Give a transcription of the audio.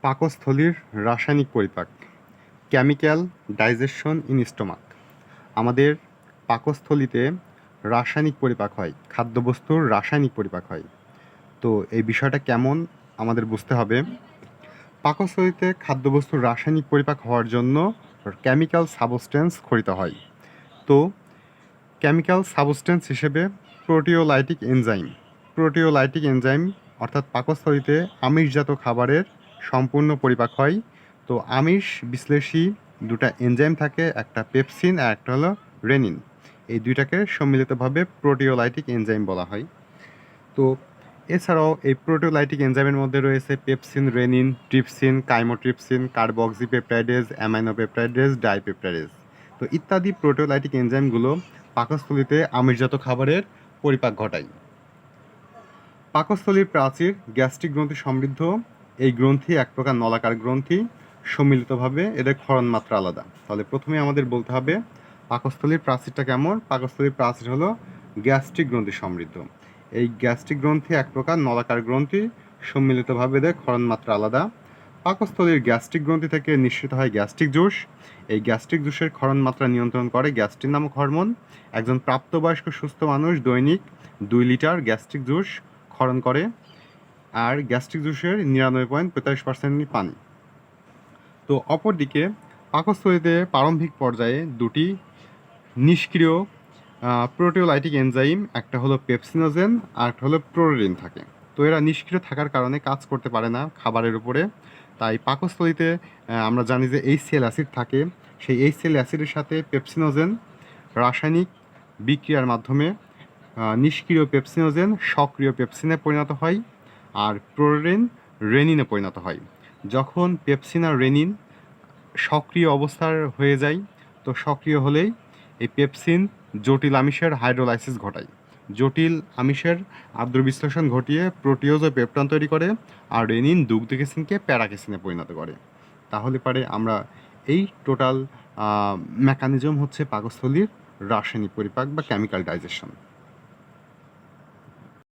পাকস্থলীর রাসায়নিক পরিপাক, কেমিক্যাল ডাইজেশন ইন স্টোমাক। আমাদের পাকস্থলীতে রাসায়নিক পরিপাক হয়, খাদ্যবস্তুর রাসায়নিক পরিপাক হয়। তো এই বিষয়টা কেমন আমাদের বুঝতে হবে। পাকস্থলীতে খাদ্যবস্তুর রাসায়নিক পরিপাক হওয়ার জন্য কেমিক্যাল সাবস্টেন্স ক্ষরিত হয়। তো কেমিক্যাল সাবস্টেন্স হিসেবে প্রোটিওলাইটিক এনজাইম অর্থাৎ পাকস্থলীতে আমিষজাত খাবারের সম্পূর্ণ পরিপাক হয়। তো আমিষ বিশ্লেষী দুটা এনজাইম থাকে, একটা পেপসিন আর একটা হলো রেনিন। এই দুইটাকে সম্মিলিতভাবে প্রোটিওলাইটিক এনজাইম বলা হয়। তো এছাড়াও এই প্রোটিওলাইটিক এনজাইমের মধ্যে রয়েছে pepsin, rennin, trypsin, chymotrypsin, carboxypeptidase, aminopeptidase, dipeptidase তো ইত্যাদি প্রোটিওলাইটিক এনজাইমগুলো পাকস্থলীতে আমিষজাত খাবারের পরিপাক ঘটায়। পাকস্থলীর প্রাচীর গ্যাস্ট্রিক গ্রন্থি সমৃদ্ধ। এই গ্রন্থি এক প্রকার নলাকার গ্রন্থি, সম্মিলিতভাবে এদের ক্ষরণ মাত্রা আলাদা। তাহলে প্রথমে আমাদের বলতে হবে পাকস্থলীর প্রাচীরটা কেমন। পাকস্থলীর প্রাচীর হলো গ্যাস্ট্রিক গ্রন্থি সমৃদ্ধ। এই গ্যাস্ট্রিক গ্রন্থি এক প্রকার নলাকার গ্রন্থি, সম্মিলিতভাবে এদের ক্ষরণ মাত্রা আলাদা। পাকস্থলীর গ্যাস্ট্রিক গ্রন্থি থেকে নিঃসৃত হয় গ্যাস্ট্রিক জুস। এই গ্যাস্ট্রিক জুসের ক্ষরণ মাত্রা নিয়ন্ত্রণ করে গ্যাস্ট্রিন নামক হরমোন। একজন প্রাপ্তবয়স্ক সুস্থ মানুষ দৈনিক 2 লিটার গ্যাস্ট্রিক জুস ক্ষরণ করে, আর গ্যাস্ট্রিক জুসের 99.45% পানি। তো অপরদিকে পাকস্থলীতে প্রারম্ভিক পর্যায়ে দুটি নিষ্ক্রিয় প্রোটিওলাইটিক এনজাইম, একটা হলো পেপসিনোজেন আর একটা হলো প্রোরিন থাকে। তো এরা নিষ্ক্রিয় থাকার কারণে কাজ করতে পারে না খাবারের উপরে। তাই পাকস্থলীতে আমরা জানি যে HCl অ্যাসিড থাকে। সেই HCl অ্যাসিডের সাথে পেপসিনোজেন রাসায়নিক বিক্রিয়ার মাধ্যমে নিষ্ক্রিয় পেপসিনোজেন সক্রিয় পেপসিনে পরিণত হয়, আর প্রোরিন রেনিনে পরিণত হয়। যখন পেপসিন আর রেনিন সক্রিয় অবস্থার হয়ে যায়, তো সক্রিয় হলেই এই পেপসিন জটিল আমিষের হাইড্রোলাইসিস ঘটায়। জটিল আমিষের আদ্র বিশ্লেষণ ঘটিয়ে প্রোটিওজ ও পেপটন তৈরি করে, আর রেনিন দুগ্ধকেসিনকে প্যারাকেসিনে পরিণত করে। তাহলে পারে আমরা এই টোটাল মেকানিজম হচ্ছে পাকস্থলীর রাসায়নিক পরিপাক বা কেমিক্যাল ডাইজেশন।